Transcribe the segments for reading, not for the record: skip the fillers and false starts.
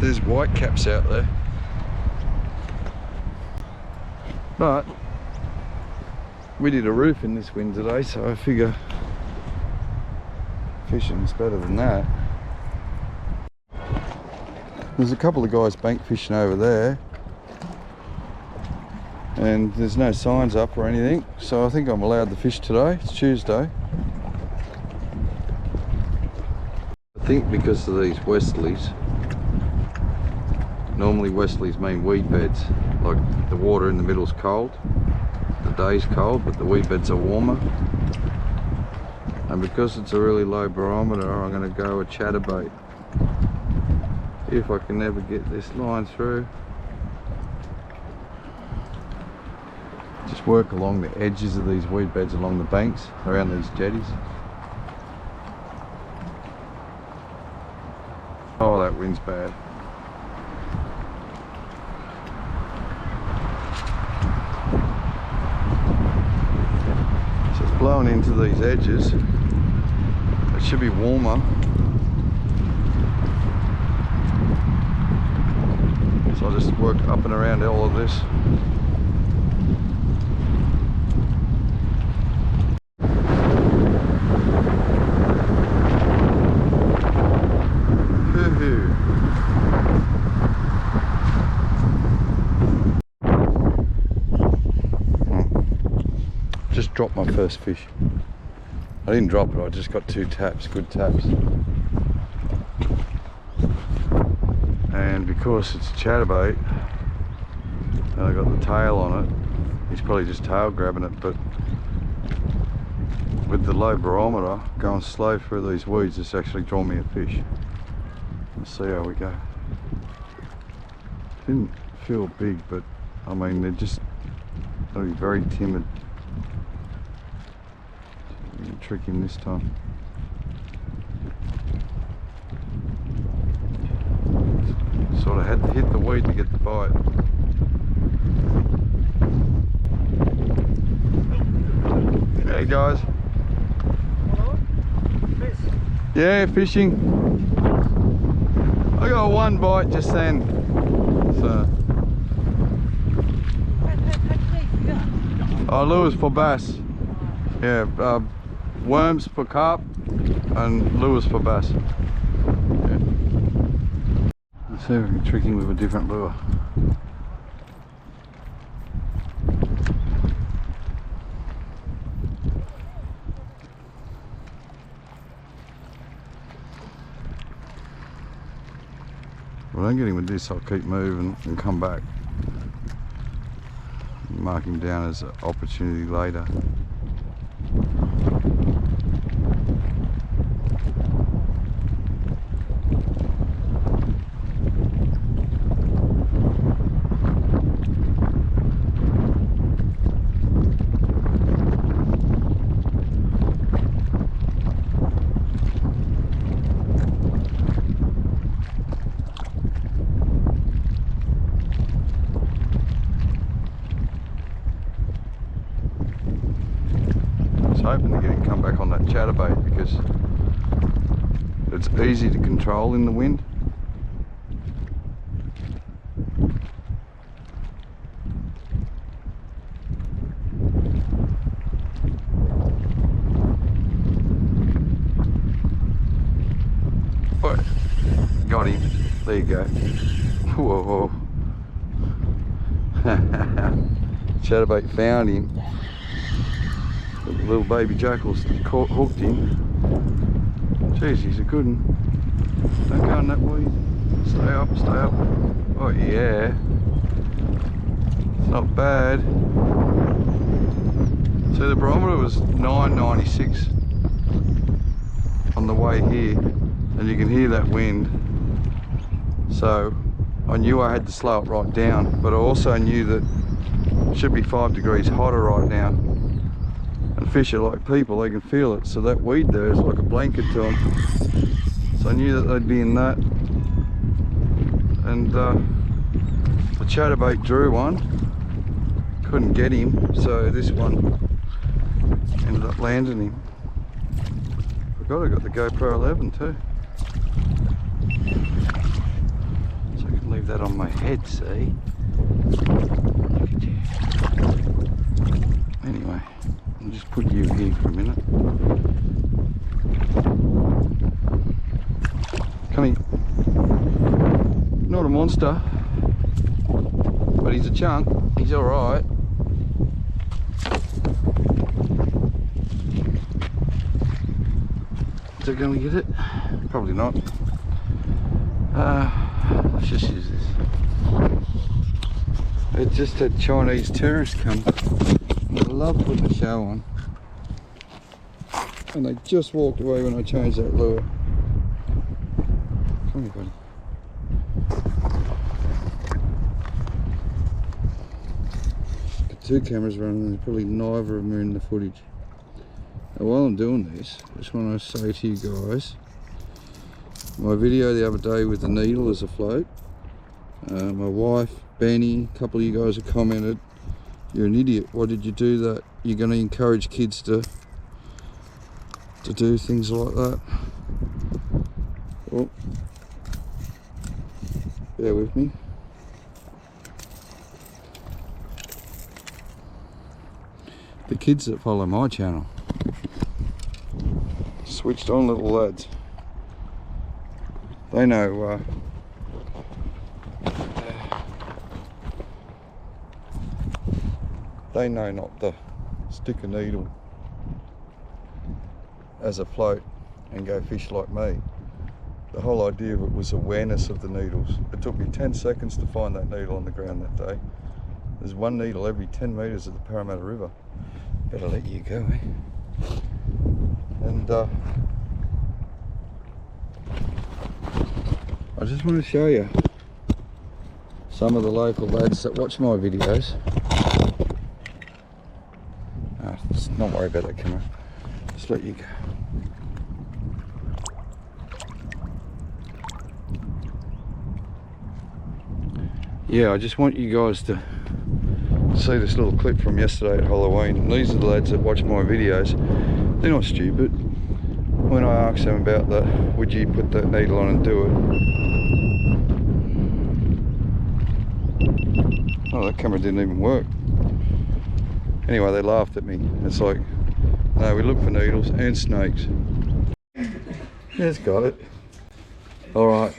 there's whitecaps out there. But we did a roof in this wind today, so I figure fishing's better than that. There's a couple of guys bank fishing over there, and there's no signs up or anything, so I think I'm allowed to fish today. It's Tuesday. I think because of these westerlies, normally westerlies mean weed beds, like the water in the middle's cold, the day's cold, but the weed beds are warmer. And because it's a really low barometer, I'm going to go a chatterbait. If I can ever get this line through. Just work along the edges of these weed beds, along the banks, around these jetties. Oh, that wind's bad. So it's blowing into these edges. It should be warmer. So I'll just work up and around all of this. Just dropped my first fish. I didn't drop it, I just got 2 taps, good taps. And because it's a chatterbait and I got the tail on it, he's probably just tail grabbing it, but with the low barometer going slow through these weeds, it's actually drawn me a fish. Let's see how we go. Didn't feel big, but I mean they're be very timid. I'm gonna trick him this time. Sort of had to hit the weed to get the bite. Hey guys. Hello? Fish? Yeah, fishing. I got 1 bite just then. So. Oh, lures for bass. Yeah, worms for carp and lures for bass. Yeah. Let's see if we can trick him with a different lure. If I don't get him with this, I'll keep moving and come back. Mark him down as an opportunity later. Hoping to get him come back on that chatterbait because it's easy to control in the wind. Oh, got him. There you go. Whoa. Chatterbait found him. The little baby jackals hooked him. Jeez, he's a good one. Don't go on that weed. Stay up, stay up. Oh yeah. It's not bad. So the barometer was 996 on the way here, and you can hear that wind. So I knew I had to slow it right down, but I also knew that it should be 5 degrees hotter right now. And fish are like people, they can feel it, so that weed there is like a blanket to them. So I knew that they'd be in that. And the chatterbait drew one, couldn't get him, so this one ended up landing him. Forgot I got the GoPro 11 too. leave that on my head, see? Look at you. Anyway, I'll just put you here for a minute. Come here. Not a monster, but he's a chunk. He's alright. Is it going to get it? Probably not. Let's just use this. It just had Chinese tourists come. I love putting the show on. And they just walked away when I changed that lure. Come here, buddy. Got two cameras running and probably neither of them are in the footage. Now while I'm doing this, I just want to say to you guys, my video the other day with the needle as a float, my wife, Benny, a couple of you guys have commented, "You're an idiot, why did you do that? You're going to encourage kids to do things like that." Well, bear with me. The kids that follow my channel, switched on little lads, they know not to stick a needle as a float and go fish like me. The whole idea of it was awareness of the needles. It took me 10 seconds to find that needle on the ground that day. There's one needle every 10 metres of the Parramatta River. Better let you go, eh? And I just want to show you some of the local lads that watch my videos. Let's not worry about that camera. Just let you go. Yeah, I just want you guys to see this little clip from yesterday at Halloween. And these are the lads that watch my videos. They're not stupid. When I asked them about that, would you put that needle on and do it? Oh, that camera didn't even work. Anyway, they laughed at me. It's like, no, we look for needles and snakes. It's got it. All right.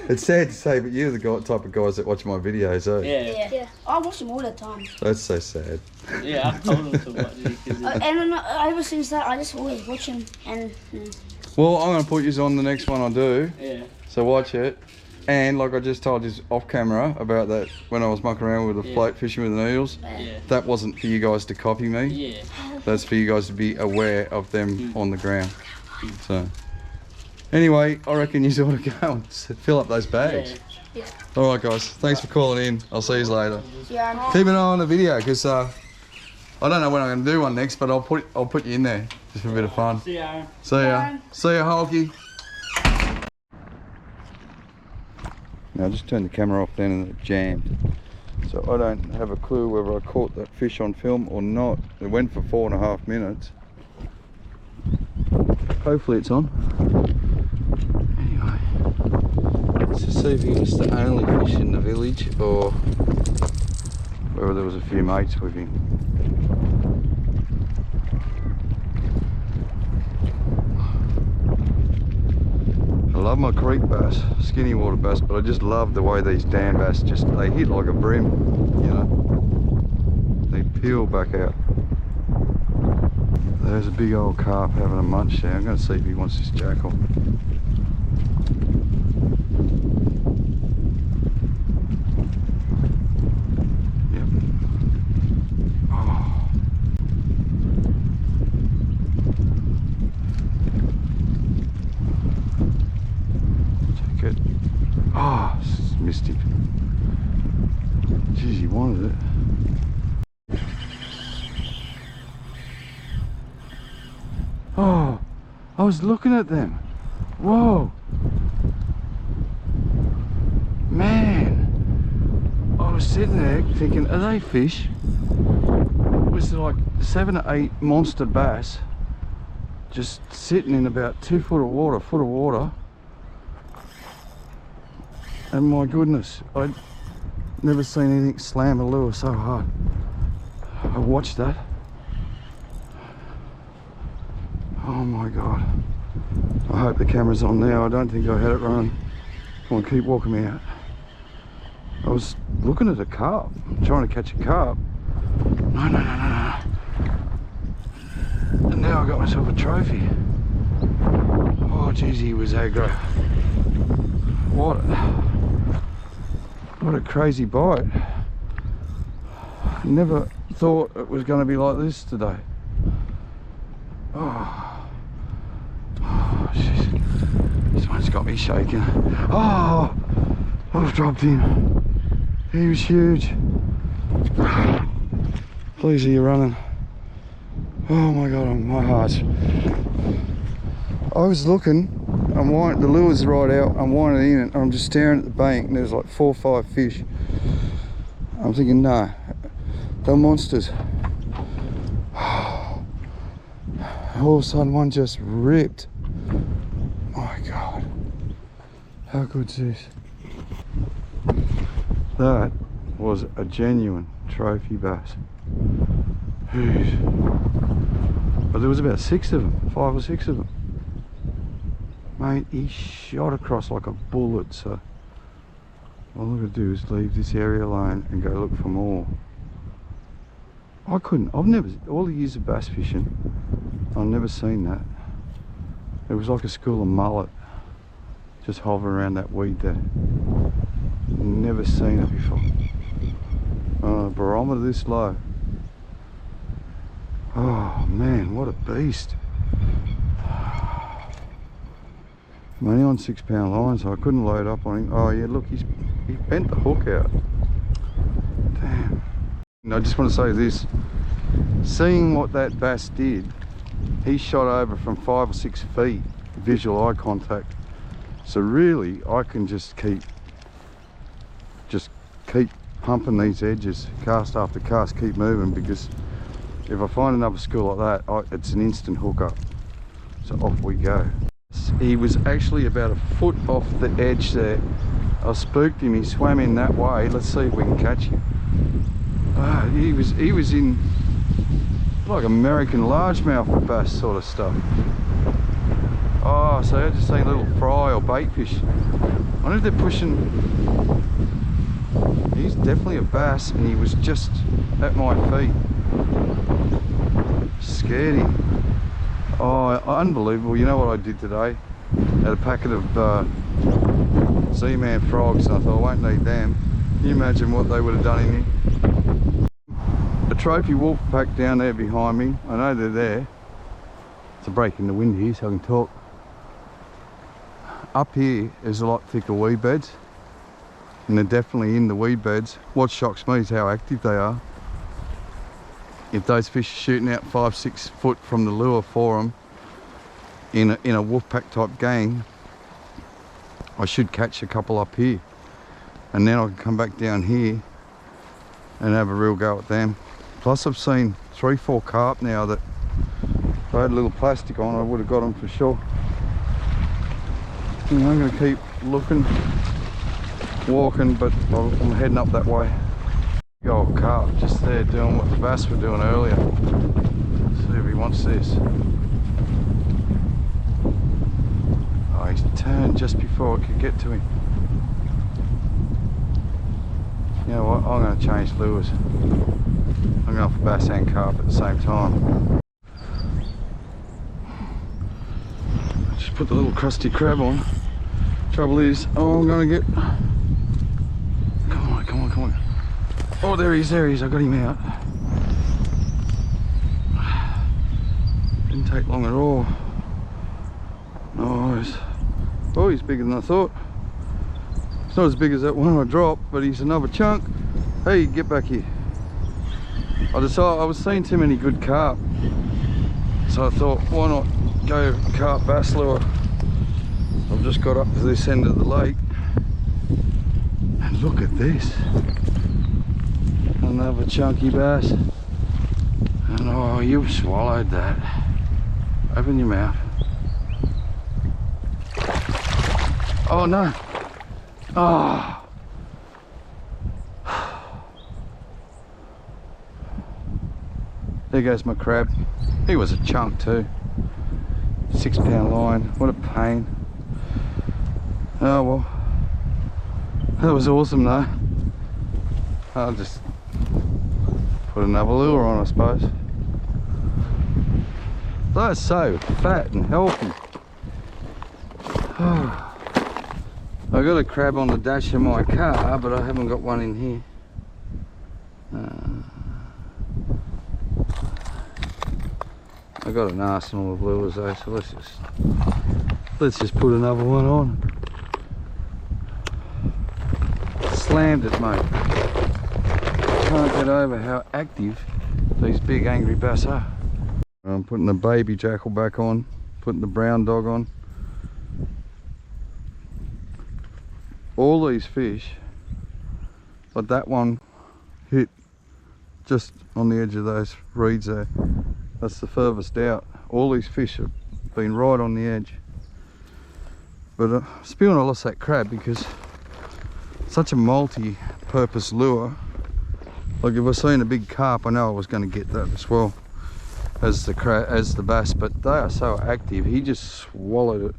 It's sad to say, but you're the type of guys that watch my videos, eh? Yeah. I watch them all the time. That's so sad. Yeah, I've told them to watch it. And ever since that, I just always watch them. And well, I'm going to put you on the next one I do. Yeah. So watch it. And like I just told you off camera about that when I was mucking around with the float fishing with the needles. Yeah. That wasn't for you guys to copy me. Yeah. That's for you guys to be aware of them on the ground. So anyway, I reckon you ought to go and fill up those bags. Yeah. All right, guys. Thanks for calling in. I'll see you later. yeah. Keep an eye on the video because I don't know when I'm going to do one next, but I'll put you in there just for a bit of fun. See ya. See ya. See ya, Hulky. Now I just turned the camera off then and it jammed. So I don't have a clue whether I caught that fish on film or not. It went for 4.5 minutes. Hopefully it's on. Anyway, let's just see if it's the only fish in the village or whether there was a few mates with him. I love my creek bass, skinny water bass, but I just love the way these dam bass they hit like a brim, you know. They peel back out. There's a big old carp having a munch there. I'm going to see if he wants this jackal. Yep. Oh. Check it. Oh, missed him. Jeez, he wanted it. Oh, I was looking at them. Whoa. Man. I was sitting there thinking, are they fish? It was like 7 or 8 monster bass just sitting in about 2 foot of water, And my goodness, I'd never seen anything slam a lure so hard. I watched that. Oh my God. I hope the camera's on now. I don't think I had it running. Come on, keep walking me out. I was looking at a carp, trying to catch a carp. No. And now I got myself a trophy. Oh geez, he was aggro. What a crazy bite. Never thought it was going to be like this today. Oh jeez. This one's got me shaking. Oh, I've dropped him. He was huge. Please, are you running? Oh my God, my heart. I was looking, the lure's right out, I'm winding in and I'm just staring at the bank and there's like 4 or 5 fish. I'm thinking, no, they're monsters. All of a sudden one just ripped. My God, how good's this? That was a genuine trophy bass. Jeez. But there was about 6 of them, 5 or 6 of them. Mate, he shot across like a bullet, so all I'm going to do is leave this area alone and go look for more. I've never, all the years of bass fishing, I've never seen that. It was like a school of mullet just hovering around that weed there. Never seen it before. On a barometer this low. Oh man, what a beast. I'm only on 6 pound line, so I couldn't load up on him. Oh yeah, look, he bent the hook out. Damn. And I just want to say this. Seeing what that bass did, he shot over from 5 or 6 feet, visual eye contact. So really, I can just keep pumping these edges, cast after cast, keep moving, because if I find another school like that, it's an instant hook up. So off we go. He was actually about a foot off the edge there. I spooked him, he swam in that way. Let's see if we can catch him. He was in like American largemouth bass sort of stuff. Oh, so I just seen little fry or bait fish. I wonder if they're pushing. He's definitely a bass, and he was just at my feet. Scared him. Oh, unbelievable. You know what I did today? Had a packet of Z-Man frogs, and I thought I won't need them. Can you imagine what they would have done in here? A trophy wolf pack down there behind me. I know they're there. It's a break in the wind here, so I can talk. Up here is a lot thicker weed beds, and they're definitely in the weed beds. What shocks me is how active they are. If those fish are shooting out 5-6 foot from the lure for them in a wolf pack type gang, I should catch a couple up here, and then I can come back down here and have a real go at them. Plus I've seen 3-4 carp now that if I had a little plastic on, I would have got them for sure. And I'm going to keep looking, walking, but I'm heading up that way. Big old carp just there doing what the bass were doing earlier. Let's see if he wants this. Oh, he's turned just before I could get to him. You know what, I'm going to change lures. I'm going for bass and carp at the same time. Just put the little crusty crab on. Trouble is, I'm going to get... Come on. Oh, there he is, I got him out. Didn't take long at all. Nice. Oh, he's bigger than I thought. It's not as big as that one I dropped, but he's another chunk. Hey, get back here. I decided I was seeing too many good carp, so I thought, why not go carp bass lure? I've just got up to this end of the lake, and look at this. Another chunky bass. And oh, you've swallowed that. Open your mouth. Oh no. Ah. There goes my crab. He was a chunk too. 6 pound line. What a pain. Oh well. That was awesome though. I'll just put another lure on, I suppose. They're so fat and healthy. I got a crab on the dash of my car, but I haven't got one in here. I got an arsenal of lures though, so let's just put another one on. Slammed it, mate. Can't get over how active these big angry bass are. I'm putting the baby jackal back on, putting the brown dog on. All these fish, but that one hit just on the edge of those reeds there. That's the furthest out. All these fish have been right on the edge. But it's a feeling I lost that crab because it's such a multi-purpose lure. Like if I seen a big carp, I know I was going to get that as well as the bass. But they are so active. He just swallowed it.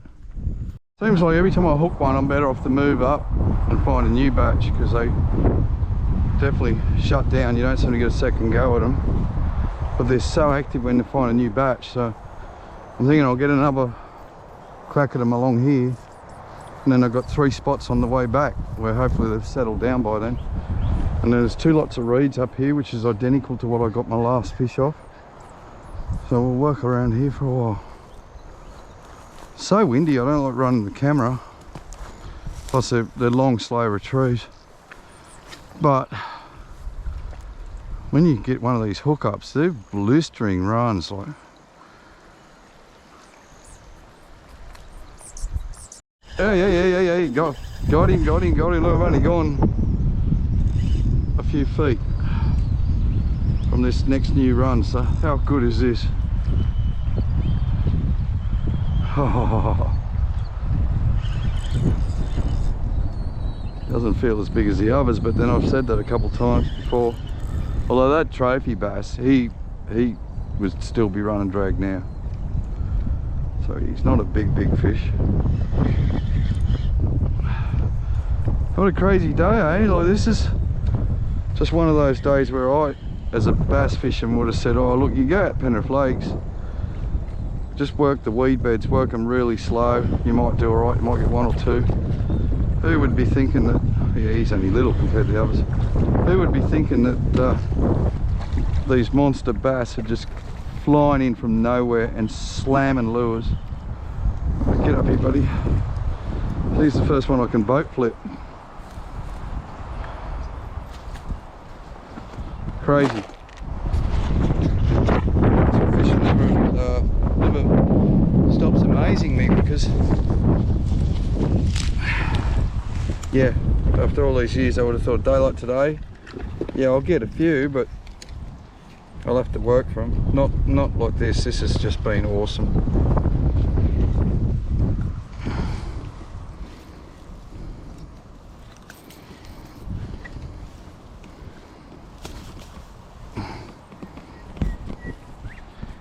Seems like every time I hook one, I'm better off to move up and find a new batch because they definitely shut down. You don't seem to get a second go at them. But they're so active when they find a new batch, so I'm thinking I'll get another crack at them along here, and then I've got 3 spots on the way back where hopefully they've settled down by then. And then there's 2 lots of reeds up here, which is identical to what I got my last fish off, so we'll work around here for a while. So windy, I don't like running the camera, plus they're long slow retrieves, but when you get one of these hookups, they're blistering runs. Like, yeah. Got him. Look, I've only gone a few feet from this next new run. So how good is this? Doesn't feel as big as the others, but then I've said that a couple times before. Although that trophy bass, he would still be running drag now. So he's not a big fish. What a crazy day, eh? Like this is just one of those days where I, as a bass fisherman, would have said, oh look, you go out Penrith Lakes, just work the weed beds, work them really slow. You might do alright, you might get 1 or 2. Who would be thinking that, yeah, he's only little compared to the others. Who would be thinking that these monster bass are just flying in from nowhere and slamming lures? Get up here, buddy. He's the first one I can boat flip. Crazy. Fishing never stops amazing me because, yeah, after all these years I would have thought a day like today, yeah, I'll get a few, but I'll have to work for them. Not like this. This has just been awesome.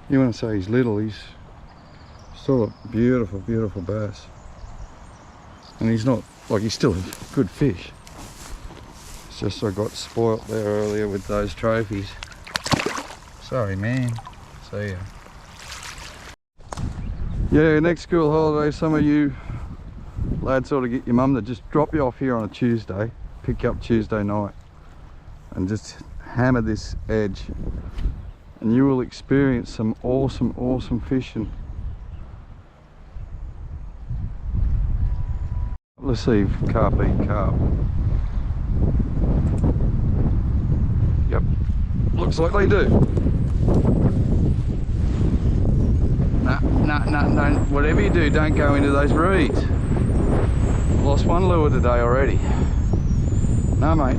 You want to say he's little, he's still a beautiful bass. And he's not, like, he's still a good fish. It's just I got spoilt there earlier with those trophies. Sorry, man. See ya. Yeah, next school holiday, some of you lads ought to get your mum to just drop you off here on a Tuesday, pick you up Tuesday night, and just hammer this edge. And you will experience some awesome fishing. Let's see if carp eat carp. Yep, looks like they do. No, whatever you do, don't go into those reeds. Lost 1 lure today already. No mate.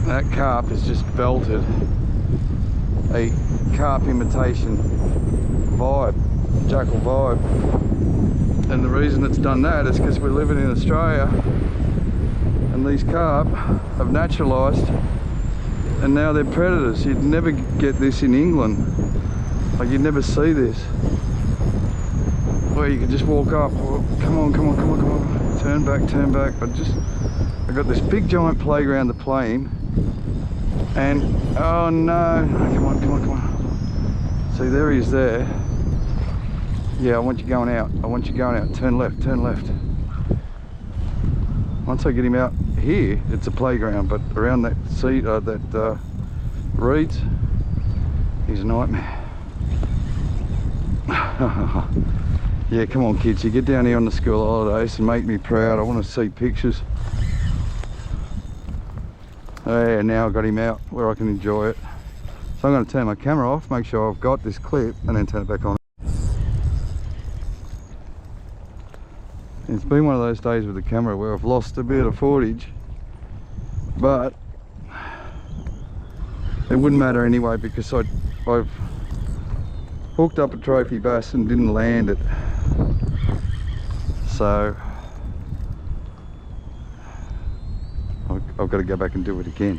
That carp has just belted a carp imitation vibe, jackal vibe. And the reason it's done that is because we're living in Australia and these carp have naturalised and now they're predators. You'd never get this in England. Like, you'd never see this. Where you can just walk up, oh, come on, come on, come on, come on. Turn back. I got this big giant playground to play in. And, oh no, come on, come on, come on. See, there he is there. Yeah, I want you going out. I want you going out. Turn left, turn left. Once I get him out here, it's a playground, but around that seat, reeds, he's a nightmare. Yeah, come on kids, you get down here on the school holidays and make me proud. I want to see pictures. Oh yeah, now I've got him out where I can enjoy it. So I'm going to turn my camera off, make sure I've got this clip, and then turn it back on. It's been one of those days with the camera where I've lost a bit of footage, but it wouldn't matter anyway because I've hooked up a trophy bass and didn't land it. So I've got to go back and do it again.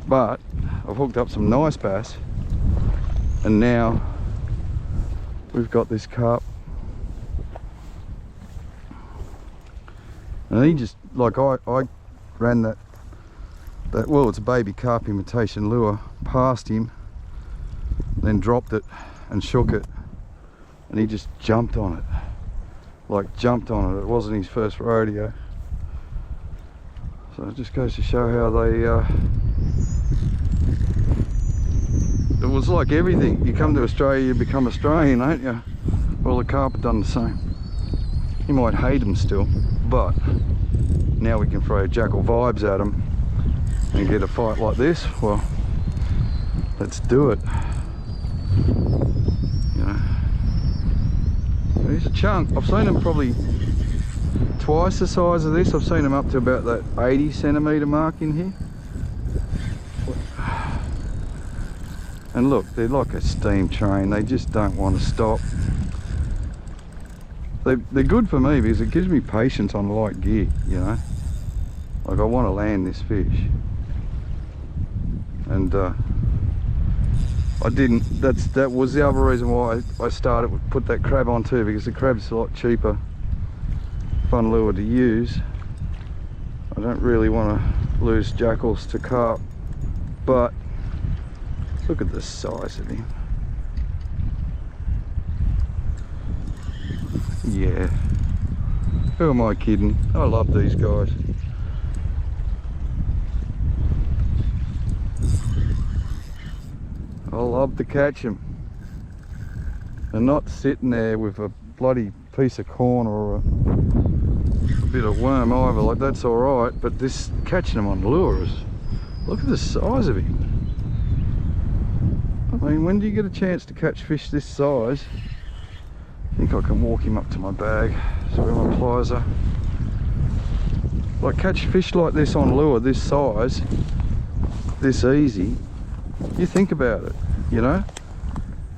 But I've hooked up some nice bass and now we've got this carp. And he just, like I ran that well, it's a baby carp imitation lure past him, then dropped it and shook it, and he just jumped on it. Like jumped on it. It wasn't his first rodeo. So it just goes to show how they, it was like everything. You come to Australia, you become Australian, don't you? Well, the carp have done the same. You might hate them still, but now we can throw jackal vibes at them and get a fight like this. Well, let's do it. You know, he's a chunk. I've seen them probably twice the size of this. I've seen them up to about that 80 centimetre mark in here. And look, they're like a steam train. They just don't want to stop. They're good for me because it gives me patience on light gear, you know. Like, I want to land this fish. And I didn't. That was the other reason why I started to put that crab on too, because the crab's a lot cheaper, fun lure to use. I don't really want to lose jackals to carp, but look at the size of him. Yeah, who am I kidding? I love these guys. I love to catch them and not sitting there with a bloody piece of corn or a bit of worm either. Like, that's all right, but this catching them on lures, look at the size of him. I mean, when do you get a chance to catch fish this size? I think I can walk him up to my bag. So where my pliers are. Like, catch fish like this on lure, this size, this easy. You think about it, you know,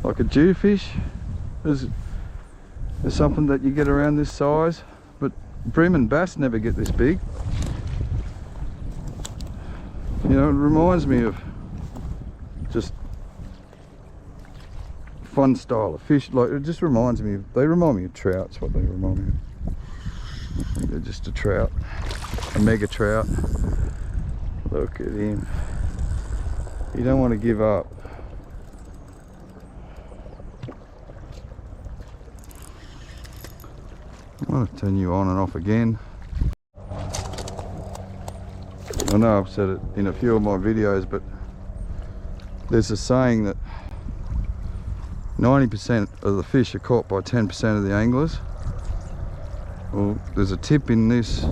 like a jewfish is something that you get around this size, but bream and bass never get this big. You know, it reminds me of just fun style of fish. Like, it just reminds me of, they remind me of trouts, what they remind me of. I think they're just a trout, a mega trout. Look at him. You don't want to give up. I'm going to turn you on and off again. I know I've said it in a few of my videos, but there's a saying that 90% of the fish are caught by 10% of the anglers. Well, there's a tip in this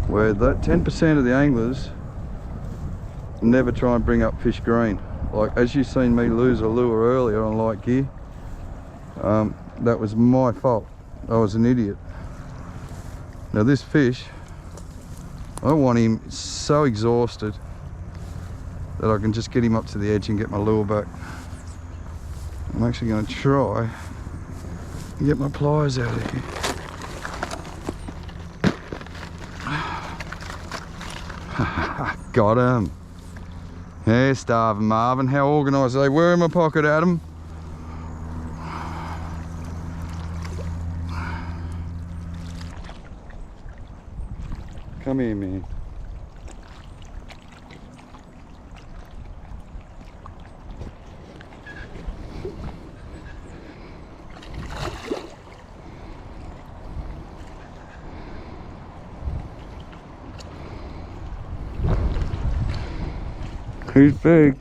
where that 10% of the anglers never try and bring up fish green. Like, as you've seen me lose a lure earlier on light gear, that was my fault. I was an idiot. Now this fish, I want him so exhausted that I can just get him up to the edge and get my lure back. I'm actually going to try Get my pliers out of here. Got him. Yeah, starving Marvin. How organised they were in my pocket, Adam. Come here, man. He's big.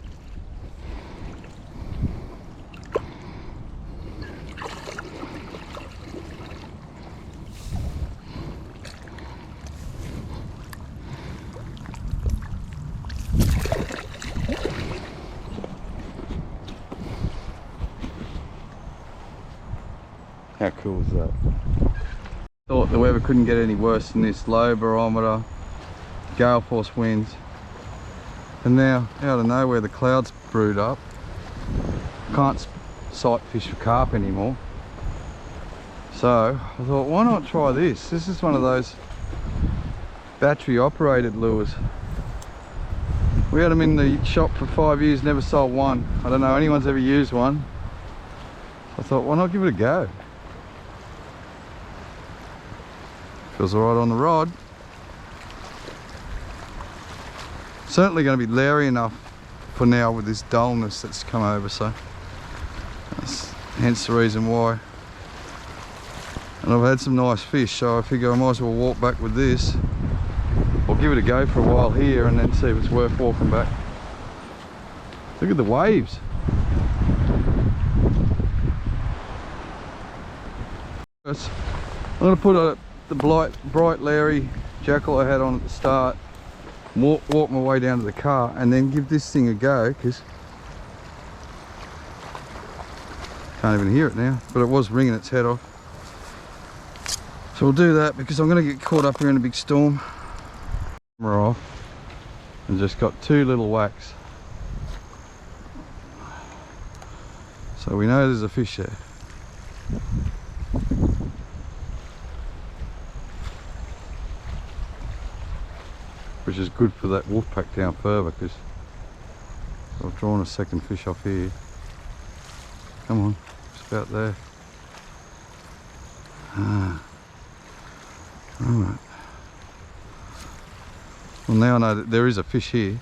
How cool is that? Thought the weather couldn't get any worse than this. Low barometer, gale force winds. And now, out of nowhere, the clouds brewed up. Can't sight fish for carp anymore. So I thought, why not try this? This is one of those battery operated lures. We had them in the shop for 5 years, never sold one. I don't know anyone's ever used one. I thought, why not give it a go? Feels alright on the rod. Certainly going to be leery enough for now with this dullness that's come over, so that's hence the reason why. And I've had some nice fish, so I figure I might as well walk back with this, or give it a go for a while here and then see if it's worth walking back. Look at the waves. I'm going to put the bright Larry jackal I had on at the start, walk my way down to the car, and then give this thing a go, because can't even hear it now, but it was ringing its head off. So we'll do that, because I'm going to get caught up here in a big storm. Camera off, and just got two little whacks, so we know there's a fish there. Which is good for that wolf pack down further, because I've drawn a second fish off here. Come on, it's about there. Alright. Well, now I know that there is a fish here.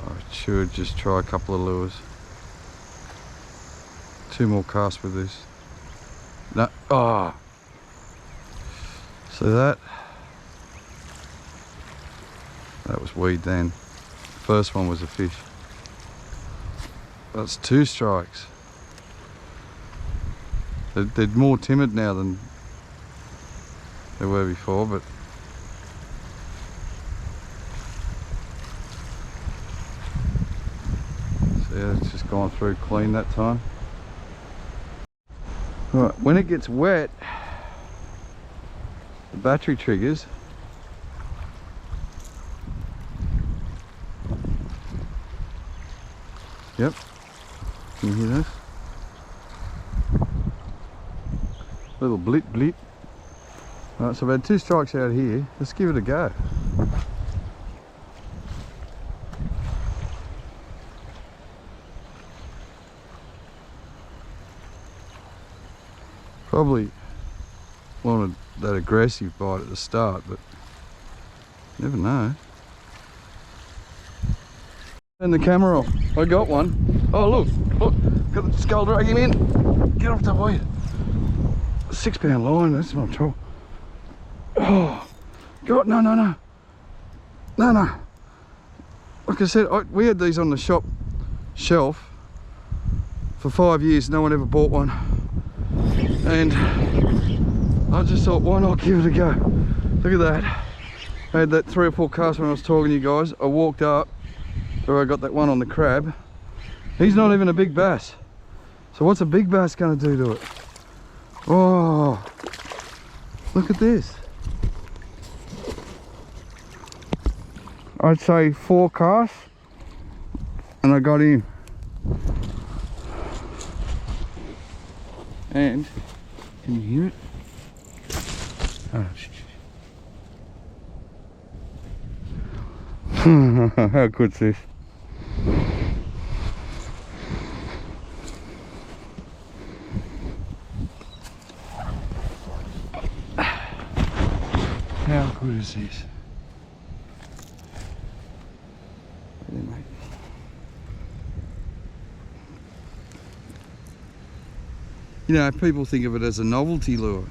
I should just try a couple of lures. Two more casts with this. No, oh! See that? That was weed then. First one was a fish. That's two strikes. They're more timid now than they were before, but so yeah, it's just gone through clean that time. Right, when it gets wet, the battery triggers. Yep, can you hear this? Little bleat bleat. Right, so I've had two strikes out here. Let's give it a go. Probably wanted that aggressive bite at the start, but you never know. Turn the camera off. I got one. Oh look, got the skull drag him in. Get off the way. 6 pound line, that's not trouble. Oh, God, no. Like I said, we had these on the shop shelf for 5 years. No one ever bought one. And I just thought, why not give it a go? Look at that. I had that 3 or 4 casts when I was talking to you guys. I walked up where I got that one on the crab. He's not even a big bass. So what's a big bass going to do to it? Oh, look at this. I'd say 4 casts and I got him. And can you hear it? Oh, how good's this? How good is this? There, mate. You know, people think of it as a novelty lure,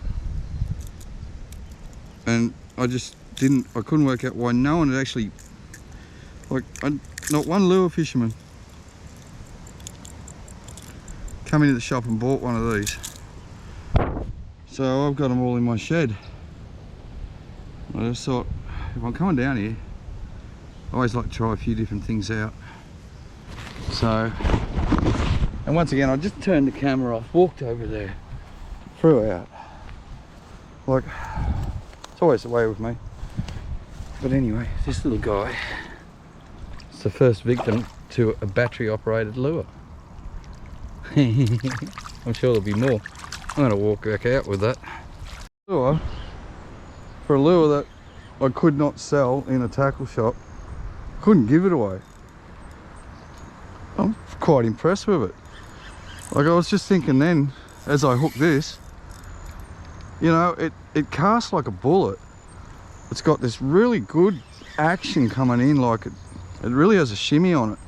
and I couldn't work out why no one had actually, not one lure fisherman come into the shop and bought one of these. So I've got them all in my shed. I just thought, if I'm coming down here, I always like to try a few different things out. So, and once again, I just turned the camera off, walked over there, threw out. Like, it's always the way with me. But anyway, this little guy is the first victim to a battery operated lure. I'm sure there'll be more. I'm gonna walk back out with that. Lure, for a lure that I could not sell in a tackle shop, couldn't give it away. I'm quite impressed with it. Like, I was just thinking then, as I hooked this, you know, it casts like a bullet. It's got this really good action coming in, like it really has a shimmy on it.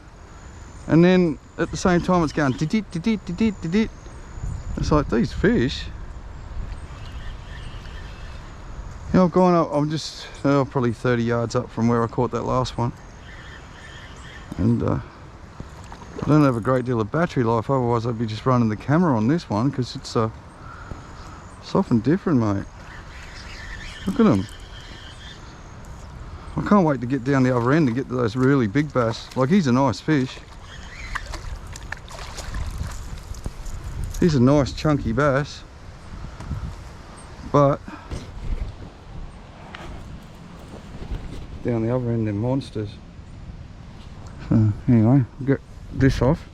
And then at the same time it's going dit dit dit dit dit dit. It's like these fish. You know, I've gone up, I'm just probably 30 yards up from where I caught that last one. And I don't have a great deal of battery life, otherwise I'd be just running the camera on this one, because it's often different, mate. Look at them. I can't wait to get down the other end to get to those really big bass. Like, he's a nice fish. He's a nice chunky bass. But down the other end, they're monsters. So anyway, get this off.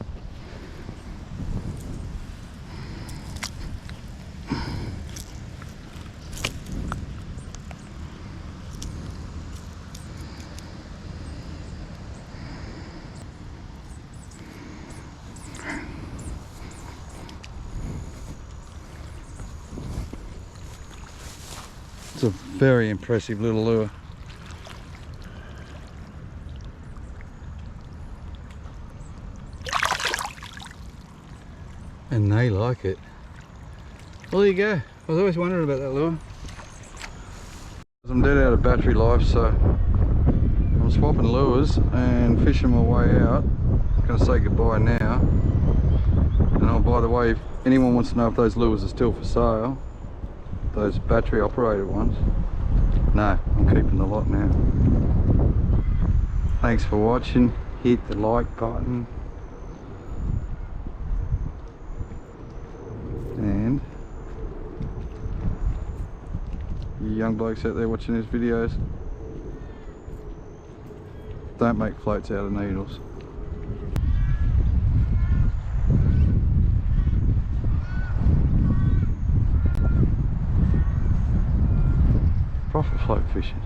It's a very impressive little lure. And they like it. Well, there you go. I was always wondering about that lure. I'm dead out of battery life, so I'm swapping lures and fishing my way out. I'm going to say goodbye now. And oh, by the way, if anyone wants to know if those lures are still for sale, those battery operated ones, no, I'm keeping the lot now. Thanks for watching. Hit the like button. And you young blokes out there watching these videos, don't make floats out of needles. Profit float fishing.